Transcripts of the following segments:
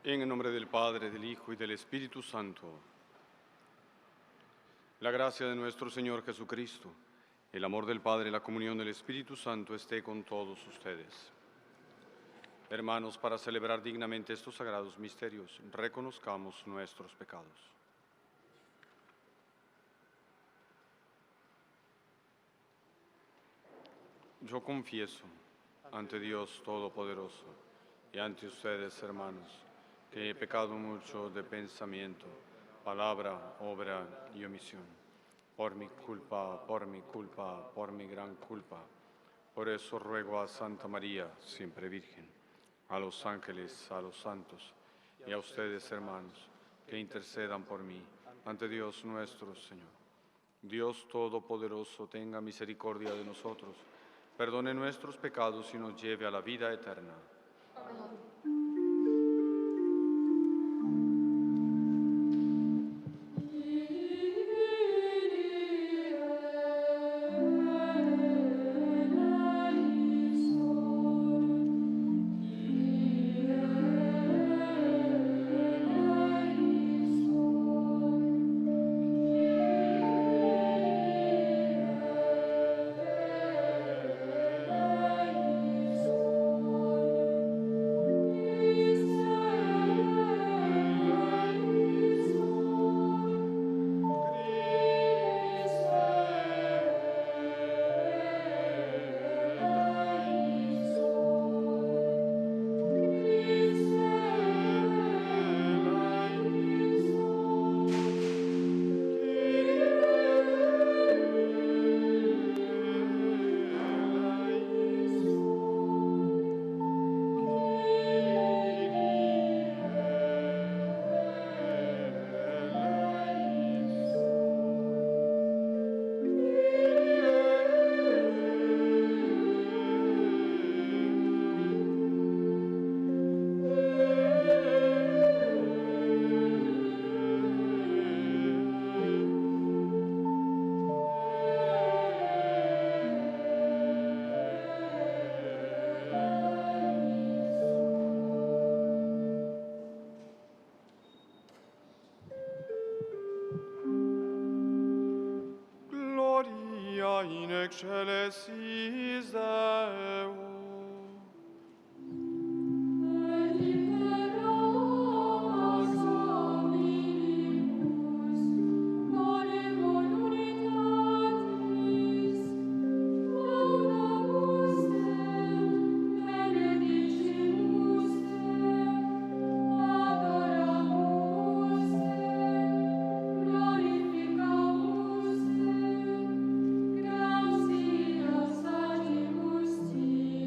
En el nombre del Padre, del Hijo y del Espíritu Santo. La gracia de nuestro Señor Jesucristo, el amor del Padre y la comunión del Espíritu Santo esté con todos ustedes. Hermanos, para celebrar dignamente estos sagrados misterios, reconozcamos nuestros pecados. Yo confieso ante Dios Todopoderoso y ante ustedes, hermanos, que he pecado mucho de pensamiento, palabra, obra y omisión. Por mi culpa, por mi gran culpa. Por eso ruego a Santa María, siempre Virgen, a los ángeles, a los santos y a ustedes, hermanos, que intercedan por mí ante Dios nuestro Señor. Dios Todopoderoso, tenga misericordia de nosotros, perdone nuestros pecados y nos lleve a la vida eterna. Amén. in excelsis Deo. Et imperax omnibus, volevol unitatis, laudamus te, benedicimus te, adoramus te, glorificamus te, gratias facimus tibi.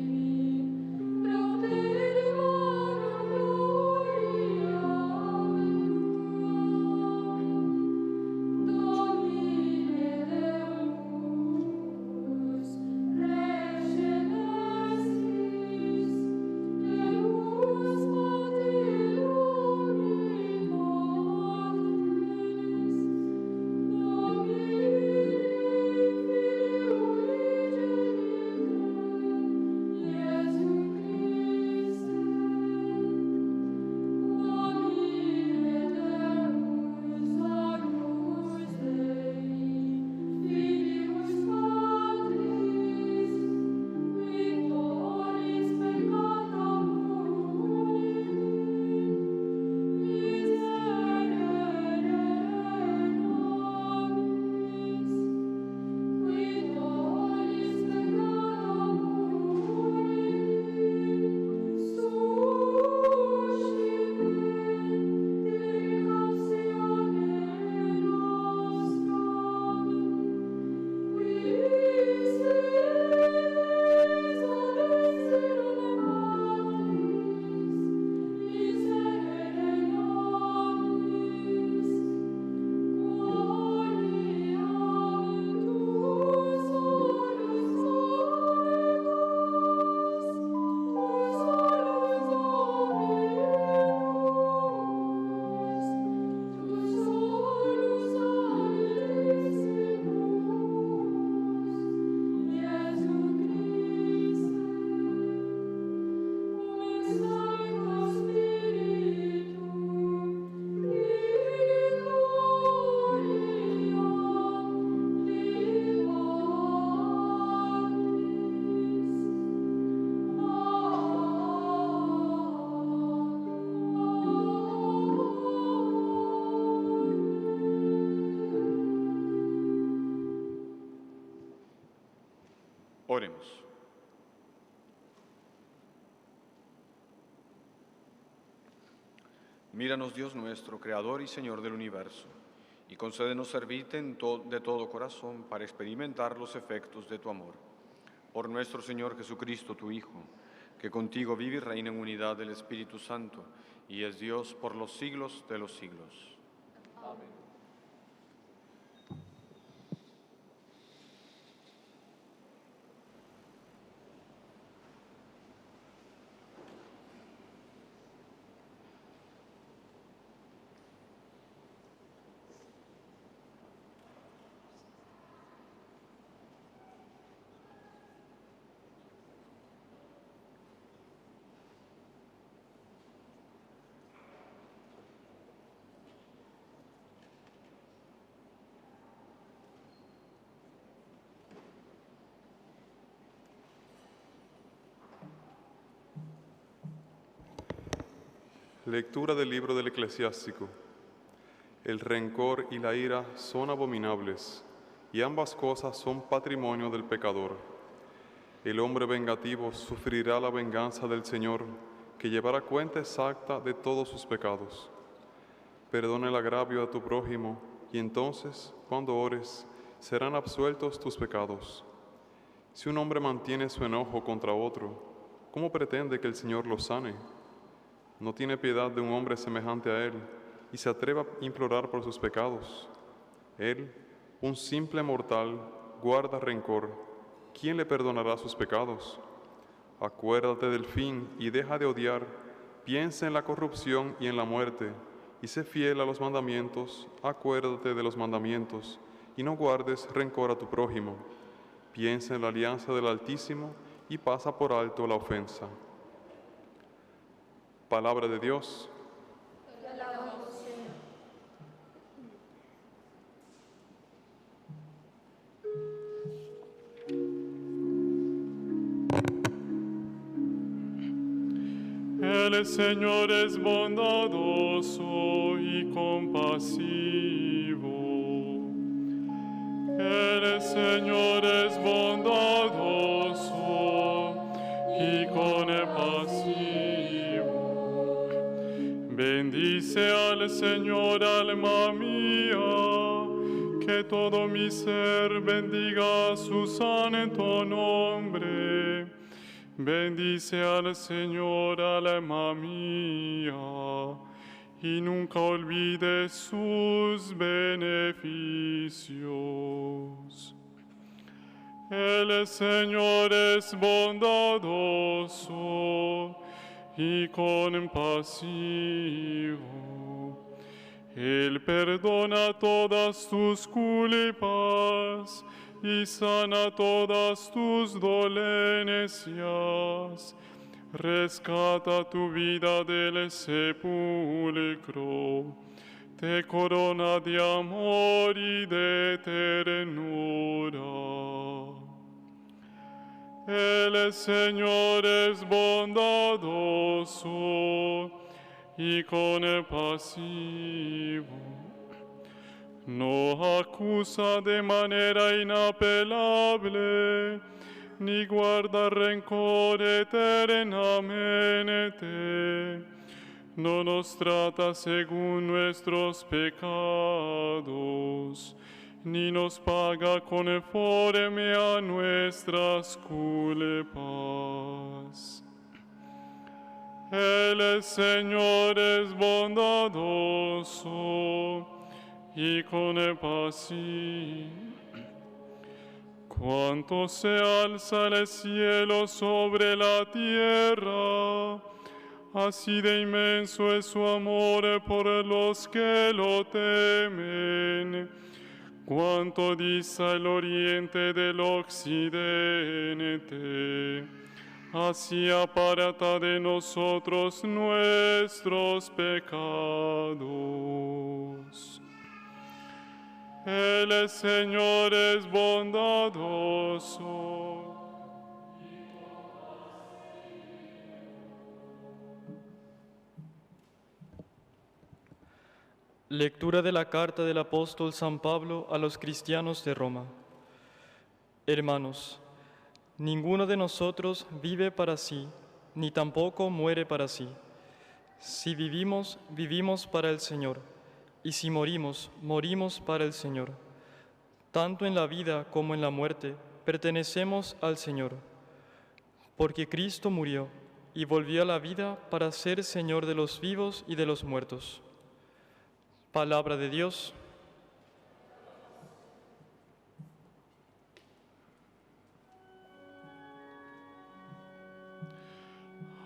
Míranos, Dios nuestro, Creador y Señor del universo, y concédenos servirte de todo corazón para experimentar los efectos de tu amor. Por nuestro Señor Jesucristo, tu Hijo, que contigo vive y reina en unidad del Espíritu Santo, y es Dios por los siglos de los siglos. Lectura del libro del Eclesiástico. El rencor y la ira son abominables, y ambas cosas son patrimonio del pecador. El hombre vengativo sufrirá la venganza del Señor, que llevará cuenta exacta de todos sus pecados. Perdona el agravio a tu prójimo, y entonces, cuando ores, serán absueltos tus pecados. Si un hombre mantiene su enojo contra otro, ¿cómo pretende que el Señor lo sane? No tiene piedad de un hombre semejante a él y se atreve a implorar por sus pecados. Él, un simple mortal, guarda rencor. ¿Quién le perdonará sus pecados? Acuérdate del fin y deja de odiar. Piensa en la corrupción y en la muerte y sé fiel a los mandamientos. Acuérdate de los mandamientos y no guardes rencor a tu prójimo. Piensa en la alianza del Altísimo y pasa por alto la ofensa. Palabra de Dios. Te alabamos, Señor. El Señor es bondadoso y compasivo. El Señor es bondadoso y compasivo. Bendice al Señor, alma mía, que todo mi ser bendiga su santo nombre. Bendice al Señor, alma mía, y nunca olvide sus beneficios. El Señor es bondadoso y compasivo. Él perdona todas tus culpas y sana todas tus dolencias. Rescata tu vida del sepulcro, te corona de amor y de ternura. El Señor es bondadoso y compasivo. No acusa de manera inapelable, ni guarda rencor eternamente. No nos trata según nuestros pecados, ni nos paga conforme a nuestras culpas. El Señor es bondadoso y compasivo. Cuanto se alza el cielo sobre la tierra, así de inmenso es su amor por los que lo temen. Cuánto dista el oriente del occidente, así aparta de nosotros nuestros pecados. El Señor es bondadoso. Lectura de la carta del apóstol San Pablo a los cristianos de Roma. Hermanos, ninguno de nosotros vive para sí, ni tampoco muere para sí. Si vivimos, vivimos para el Señor, y si morimos, morimos para el Señor. Tanto en la vida como en la muerte, pertenecemos al Señor. Porque Cristo murió y volvió a la vida para ser Señor de los vivos y de los muertos. Palabra de Dios.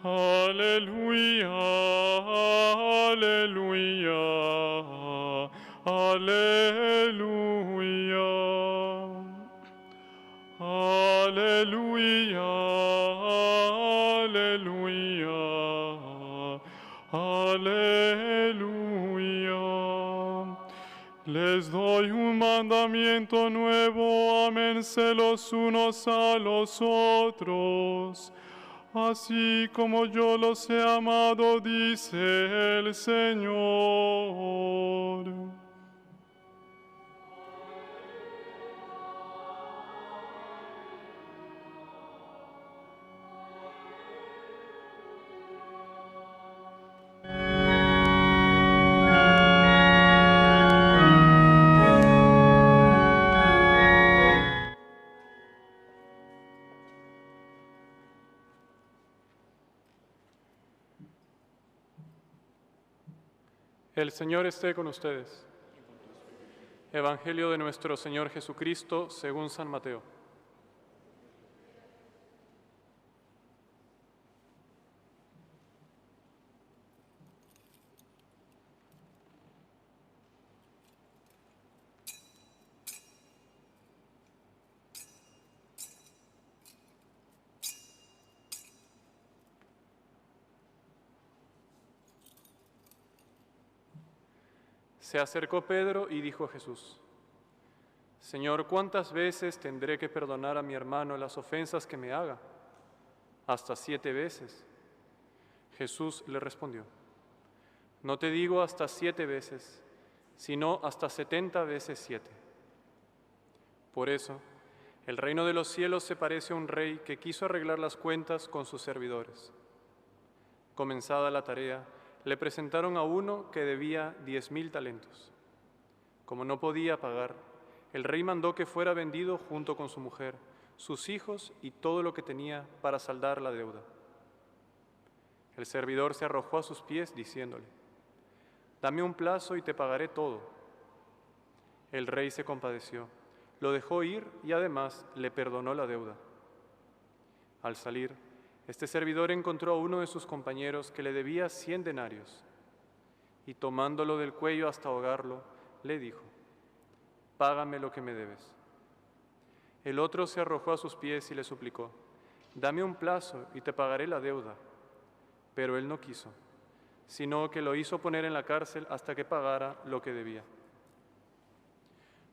Aleluya, aleluya, aleluya. Aleluya, aleluya, aleluya. Les doy un mandamiento nuevo, ámense los unos a los otros. Así como yo los he amado, dice el Señor. El Señor esté con ustedes. Evangelio de nuestro Señor Jesucristo según San Mateo. Se acercó Pedro y dijo a Jesús: Señor, ¿cuántas veces tendré que perdonar a mi hermano las ofensas que me haga? ¿Hasta 7 veces? Jesús le respondió: No te digo hasta 7 veces, sino hasta 70 veces 7. Por eso, el reino de los cielos se parece a un rey que quiso arreglar las cuentas con sus servidores. Comenzada la tarea, le presentaron a uno que debía 10,000 talentos. Como no podía pagar, el rey mandó que fuera vendido junto con su mujer, sus hijos y todo lo que tenía para saldar la deuda. El servidor se arrojó a sus pies diciéndole: Dame un plazo y te pagaré todo. El rey se compadeció, lo dejó ir y además le perdonó la deuda. Al salir, este servidor encontró a uno de sus compañeros que le debía 100 denarios y tomándolo del cuello hasta ahogarlo, le dijo: Págame lo que me debes. El otro se arrojó a sus pies y le suplicó: Dame un plazo y te pagaré la deuda. Pero él no quiso, sino que lo hizo poner en la cárcel hasta que pagara lo que debía.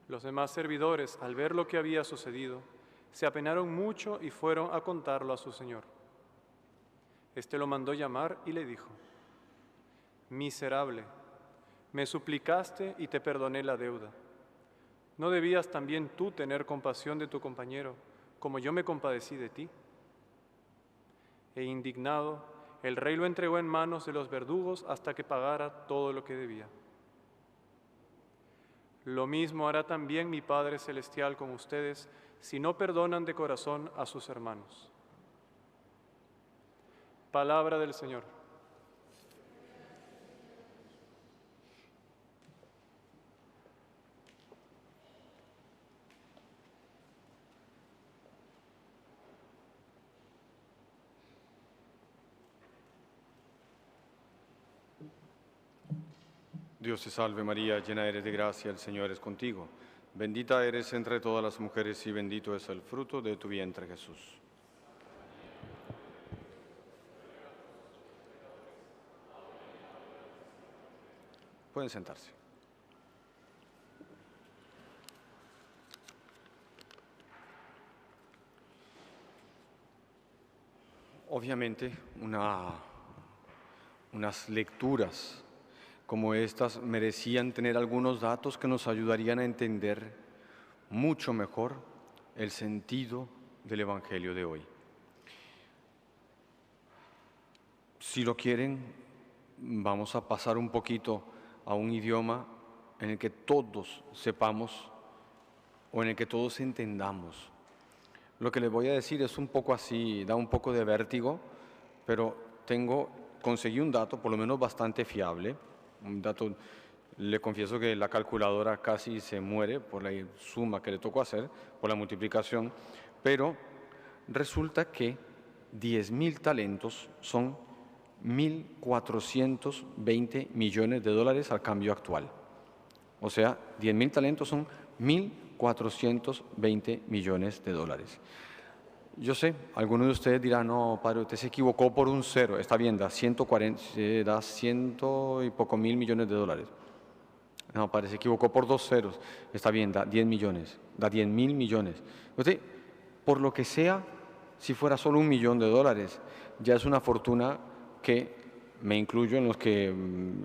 Los demás servidores, al ver lo que había sucedido, se apenaron mucho y fueron a contarlo a su señor. Este lo mandó llamar y le dijo: Miserable, me suplicaste y te perdoné la deuda. ¿No debías también tú tener compasión de tu compañero, como yo me compadecí de ti? E indignado, el rey lo entregó en manos de los verdugos hasta que pagara todo lo que debía. Lo mismo hará también mi Padre Celestial con ustedes si no perdonan de corazón a sus hermanos. Palabra del Señor. Dios te salve María, llena eres de gracia, el Señor es contigo. Bendita eres entre todas las mujeres y bendito es el fruto de tu vientre, Jesús. Pueden sentarse. Obviamente, unas lecturas como estas merecían tener algunos datos que nos ayudarían a entender mucho mejor el sentido del Evangelio de hoy. Si lo quieren, vamos a pasar un poquito a un idioma en el que todos sepamos o en el que todos entendamos. Lo que les voy a decir es un poco así, da un poco de vértigo, pero conseguí un dato por lo menos bastante fiable, un dato, le confieso que la calculadora casi se muere por la suma que le tocó hacer, por la multiplicación, pero resulta que 10.000 talentos son 1.420 millones de dólares al cambio actual. O sea, 10.000 talentos son 1.420 millones de dólares. Yo sé, algunos de ustedes dirán, no, padre, usted se equivocó por un cero. Está bien, da 100 y poco mil millones de dólares. No, padre, se equivocó por 2 ceros. Está bien, da 10 millones, da 10.000 millones. Usted, por lo que sea, si fuera solo 1 millón de dólares, ya es una fortuna que, me incluyo en los que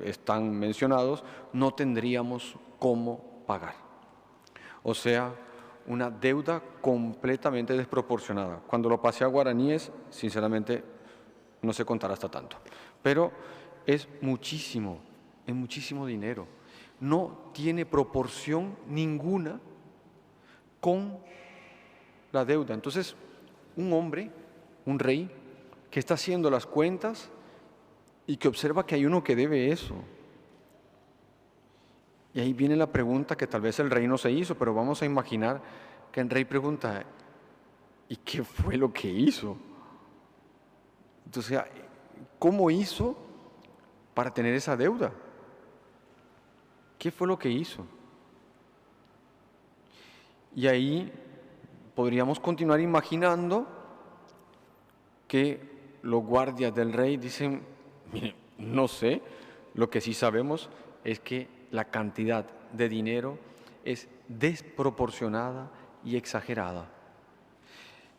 están mencionados, no tendríamos cómo pagar. O sea, una deuda completamente desproporcionada. Cuando lo pasé a guaraníes, sinceramente, no sé contar hasta tanto. Pero es muchísimo dinero. No tiene proporción ninguna con la deuda. Entonces, un hombre, un rey, que está haciendo las cuentas y que observa que hay uno que debe eso. Y ahí viene la pregunta que tal vez el rey no se hizo, pero vamos a imaginar que el rey pregunta, ¿y qué fue lo que hizo? Entonces, ¿cómo hizo para tener esa deuda? ¿Qué fue lo que hizo? Y ahí podríamos continuar imaginando que los guardias del rey dicen, mire, no sé, lo que sí sabemos es que la cantidad de dinero es desproporcionada y exagerada.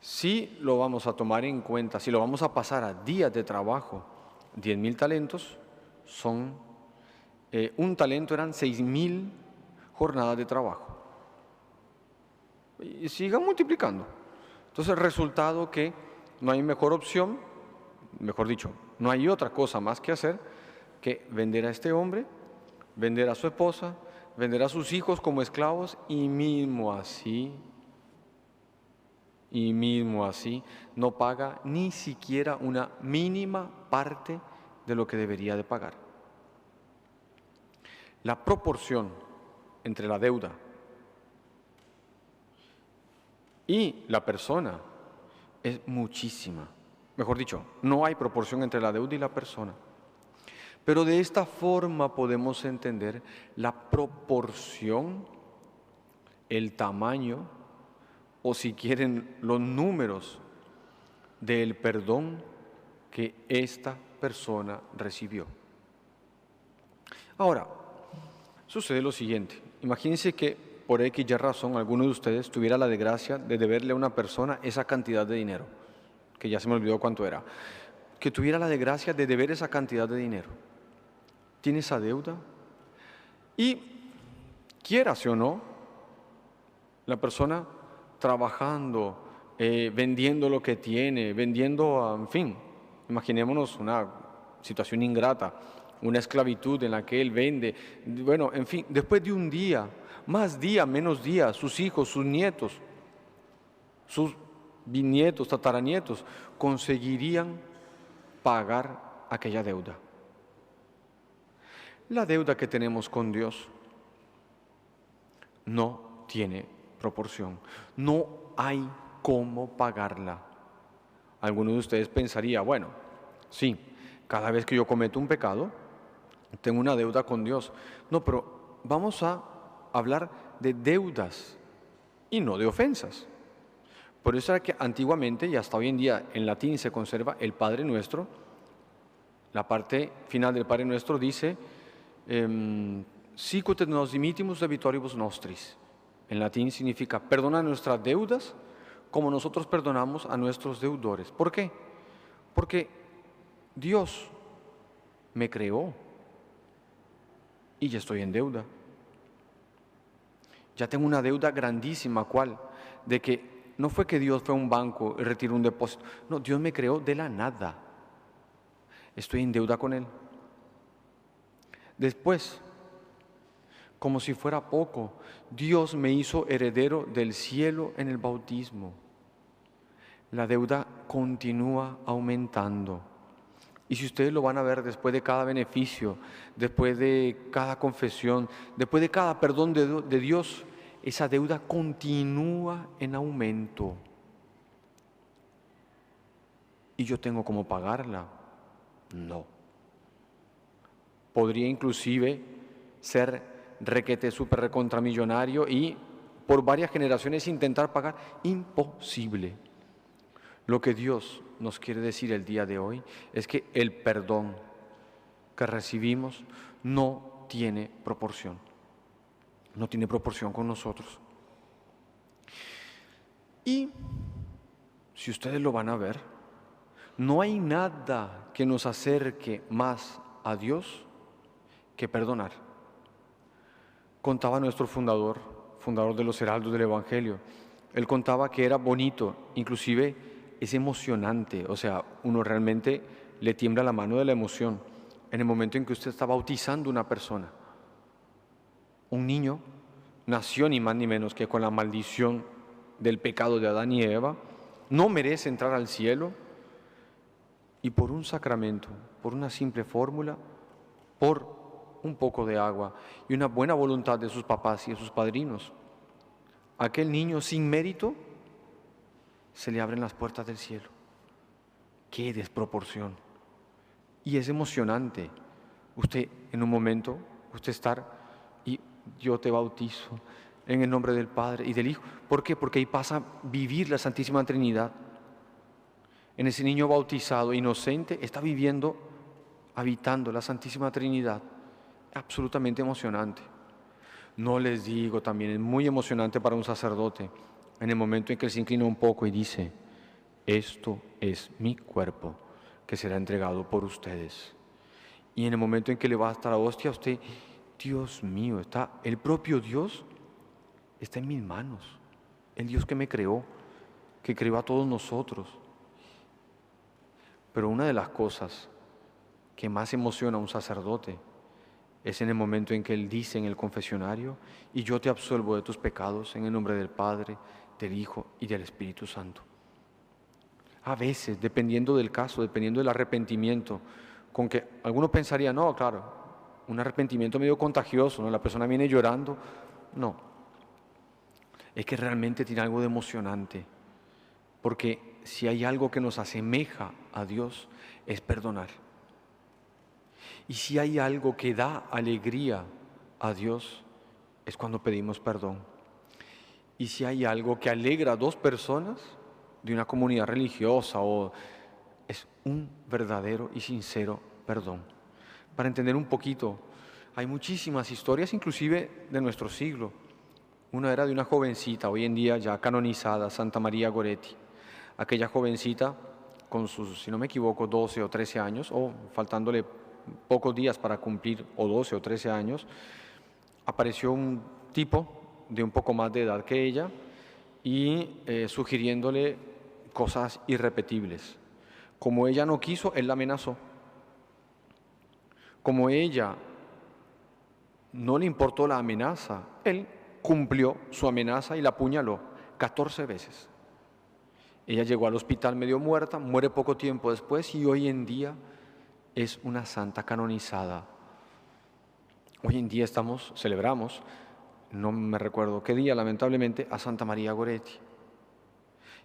Si lo vamos a tomar en cuenta, si lo vamos a pasar a días de trabajo, 10.000 talentos son, un talento eran 6.000 jornadas de trabajo. Y sigan multiplicando. Entonces el resultado que no hay mejor opción, mejor dicho, no hay otra cosa más que hacer que vender a este hombre, vender a su esposa, vender a sus hijos como esclavos y mismo así no paga ni siquiera una mínima parte de lo que debería de pagar. La proporción entre la deuda y la persona es muchísima. Mejor dicho, no hay proporción entre la deuda y la persona. Pero de esta forma podemos entender la proporción, el tamaño, o si quieren, los números del perdón que esta persona recibió. Ahora, sucede lo siguiente. Imagínense que por X y razón alguno de ustedes tuviera la desgracia de deberle a una persona esa cantidad de dinero, que ya se me olvidó cuánto era, que tuviera la desgracia de deber esa cantidad de dinero. Tiene esa deuda y, quiérase o no, la persona trabajando, vendiendo lo que tiene, vendiendo, en fin, imaginémonos una situación ingrata, una esclavitud en la que él vende, bueno, en fin, después de un día, más día, menos día, sus hijos, sus nietos, sus bisnietos, tataranietos, conseguirían pagar aquella deuda. La deuda que tenemos con Dios no tiene proporción, no hay cómo pagarla. Algunos de ustedes pensaría, bueno, sí, cada vez que yo cometo un pecado, tengo una deuda con Dios. No, pero vamos a hablar de deudas y no de ofensas. Por eso era que antiguamente, y hasta hoy en día en latín se conserva el Padre Nuestro. La parte final del Padre Nuestro dice, sic ut nos dimittimus debitoribus nostris. En latín significa, perdona nuestras deudas como nosotros perdonamos a nuestros deudores. ¿Por qué? Porque Dios me creó y ya estoy en deuda. Ya tengo una deuda grandísima, ¿cuál? De que no fue que Dios fue a un banco y retiró un depósito. No, Dios me creó de la nada. Estoy en deuda con Él. Después, como si fuera poco, Dios me hizo heredero del cielo en el bautismo. La deuda continúa aumentando. Y si ustedes lo van a ver después de cada beneficio, después de cada confesión, después de cada perdón de Dios, esa deuda continúa en aumento. ¿Y yo tengo cómo pagarla? No. Podría inclusive ser requete súper recontramillonario y por varias generaciones intentar pagar. Imposible. Lo que Dios nos quiere decir el día de hoy es que el perdón que recibimos no tiene proporción. No tiene proporción con nosotros. Y si ustedes lo van a ver, no hay nada que nos acerque más a Dios que perdonar. Contaba nuestro fundador de los Heraldos del Evangelio. Él contaba que era bonito, inclusive es emocionante, o sea, uno realmente le tiembla la mano de la emoción en el momento en que usted está bautizando a una persona. Un niño nació ni más ni menos que con la maldición del pecado de Adán y Eva, no merece entrar al cielo y por un sacramento, por una simple fórmula, por un poco de agua y una buena voluntad de sus papás y de sus padrinos, aquel niño sin mérito se le abren las puertas del cielo. ¡Qué desproporción! Y es emocionante. Usted en un momento, usted estar y yo te bautizo en el nombre del Padre y del Hijo. ¿Por qué? Porque ahí pasa a vivir la Santísima Trinidad. En ese niño bautizado, inocente, está viviendo, habitando la Santísima Trinidad. Absolutamente emocionante. No les digo, también es muy emocionante para un sacerdote en el momento en que él se inclina un poco y dice: esto es mi cuerpo que será entregado por ustedes. Y en el momento en que le va hasta la hostia, usted, Dios mío, está el propio Dios está en mis manos. El Dios que me creó, que creó a todos nosotros. Pero una de las cosas que más emociona a un sacerdote es en el momento en que él dice en el confesionario: y yo te absuelvo de tus pecados en el nombre del Padre, del Hijo y del Espíritu Santo. A veces, dependiendo del caso, dependiendo del arrepentimiento, con que alguno pensaría, no, claro, un arrepentimiento medio contagioso, ¿no? La persona viene llorando. No, es que realmente tiene algo de emocionante, porque si hay algo que nos asemeja a Dios es perdonar. Y si hay algo que da alegría a Dios es cuando pedimos perdón. Y si hay algo que alegra a dos personas de una comunidad religiosa, es un verdadero y sincero perdón. Para entender un poquito, hay muchísimas historias, inclusive de nuestro siglo. Una era de una jovencita, hoy en día ya canonizada, Santa María Goretti. Aquella jovencita con sus, si no me equivoco, 12 o 13 años, o faltándole pocos días para cumplir, o 12 o 13 años, apareció un tipo de un poco más de edad que ella y sugiriéndole cosas irrepetibles. Como ella no quiso, él la amenazó. Como ella no le importó la amenaza, él cumplió su amenaza y la apuñaló 14 veces. Ella llegó al hospital medio muerta, muere poco tiempo después y hoy en día es una santa canonizada. Hoy en día celebramos, no me recuerdo qué día, lamentablemente, a Santa María Goretti.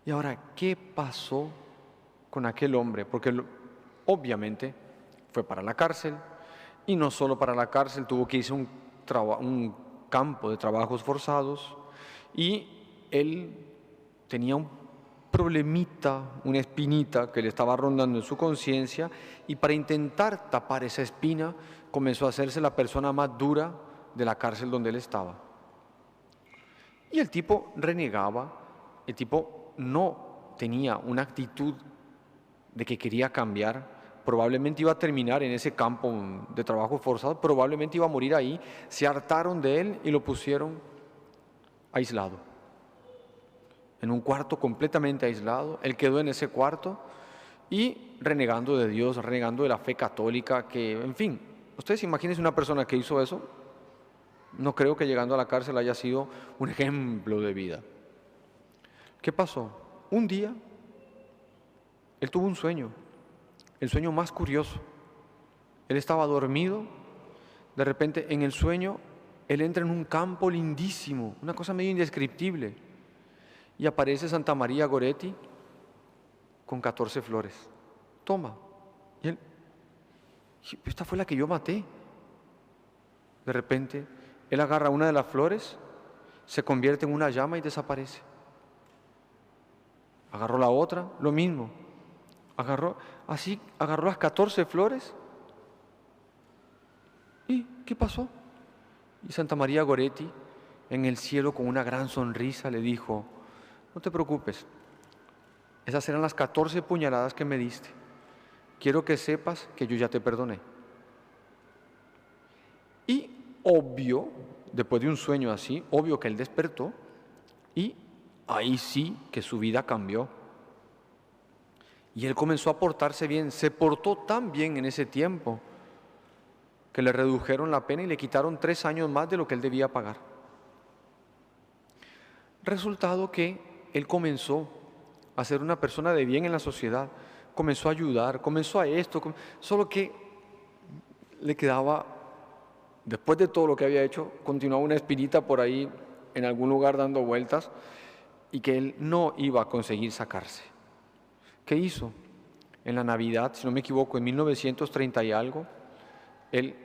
Y ahora, ¿qué pasó con aquel hombre? Porque obviamente fue para la cárcel, y no solo para la cárcel, tuvo que irse a un campo de trabajos forzados, y él tenía un problemita, una espinita que le estaba rondando en su conciencia, y para intentar tapar esa espina comenzó a hacerse la persona más dura de la cárcel donde él estaba. Y el tipo renegaba, el tipo no tenía una actitud de que quería cambiar, probablemente iba a terminar en ese campo de trabajo forzado, probablemente iba a morir ahí. Se hartaron de él y lo pusieron aislado, en un cuarto completamente aislado. Él quedó en ese cuarto y renegando de Dios, renegando de la fe católica, que, en fin, Ustedes imagínense una persona que hizo eso, no creo que llegando a la cárcel haya sido un ejemplo de vida. ¿Qué pasó? Un día, él tuvo un sueño, el sueño más curioso. Él estaba dormido, de repente en el sueño, él entra en un campo lindísimo, una cosa medio indescriptible, y aparece Santa María Goretti con 14 flores. Toma. Y él, esta fue la que yo maté. De repente, él agarra una de las flores, se convierte en una llama y desaparece. Agarró la otra, lo mismo. Agarró las 14 flores. ¿Y qué pasó? Y Santa María Goretti, en el cielo con una gran sonrisa, le dijo: no te preocupes, esas eran las 14 puñaladas que me diste. Quiero que sepas que yo ya te perdoné. Y obvio, después de un sueño así, obvio que él despertó y ahí sí que su vida cambió. Y él comenzó a portarse bien, se portó tan bien en ese tiempo que le redujeron la pena y le quitaron 3 años más de lo que él debía pagar. Resultado que él comenzó a ser una persona de bien en la sociedad, comenzó a ayudar, comenzó a esto, solo que le quedaba, después de todo lo que había hecho, continuaba una espinita por ahí en algún lugar dando vueltas y que él no iba a conseguir sacarse. ¿Qué hizo? En la Navidad, si no me equivoco, en 1930 y algo, él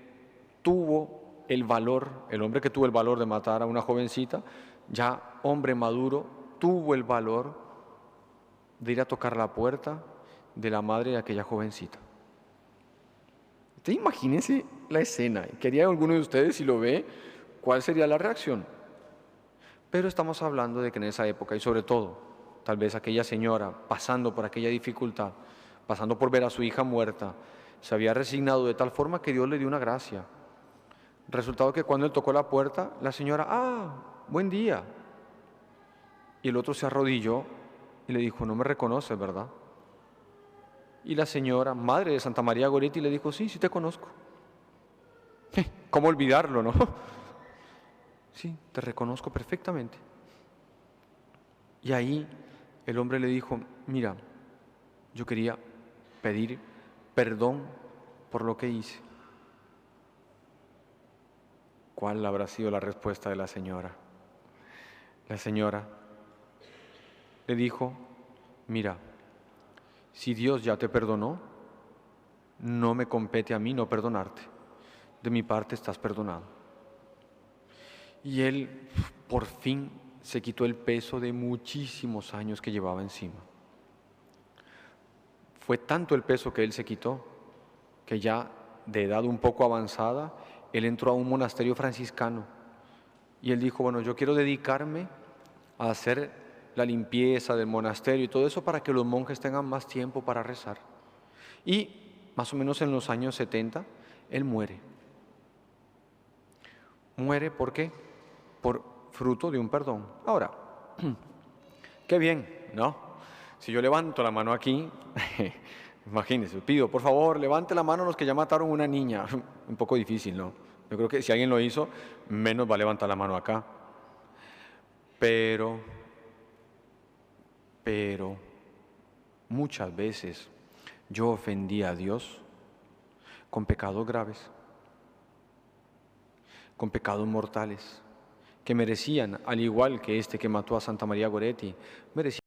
tuvo el valor, el hombre que tuvo el valor de matar a una jovencita, ya hombre maduro, tuvo el valor de ir a tocar la puerta de la madre de aquella jovencita. Ustedes imagínense la escena, quería alguno de ustedes, si lo ve, ¿cuál sería la reacción? Pero estamos hablando de que en esa época, y sobre todo, tal vez aquella señora, pasando por aquella dificultad, pasando por ver a su hija muerta, se había resignado de tal forma que Dios le dio una gracia. Resultado que cuando él tocó la puerta, la señora, buen día. Y el otro se arrodilló y le dijo: no me reconoces, ¿verdad? Y la señora, madre de Santa María Goretti, le dijo: sí, sí te conozco. ¿Cómo olvidarlo, no? Sí, te reconozco perfectamente. Y ahí el hombre le dijo: mira, yo quería pedir perdón por lo que hice. ¿Cuál habrá sido la respuesta de la señora? La señora le dijo: mira, si Dios ya te perdonó, no me compete a mí no perdonarte. De mi parte estás perdonado. Y él por fin se quitó el peso de muchísimos años que llevaba encima. Fue tanto el peso que él se quitó, que ya de edad un poco avanzada, él entró a un monasterio franciscano. Y él dijo: bueno, yo quiero dedicarme a hacer la limpieza del monasterio y todo eso para que los monjes tengan más tiempo para rezar. Y más o menos en los años 70, él muere. ¿Muere por qué? Por fruto de un perdón. Ahora, qué bien, ¿no? Si yo levanto la mano aquí, imagínense, pido, por favor, levante la mano los que ya mataron una niña. Un poco difícil, ¿no? Yo creo que si alguien lo hizo, menos va a levantar la mano acá. Pero, muchas veces yo ofendí a Dios con pecados graves, con pecados mortales, que merecían, al igual que este que mató a Santa María Goretti, merecían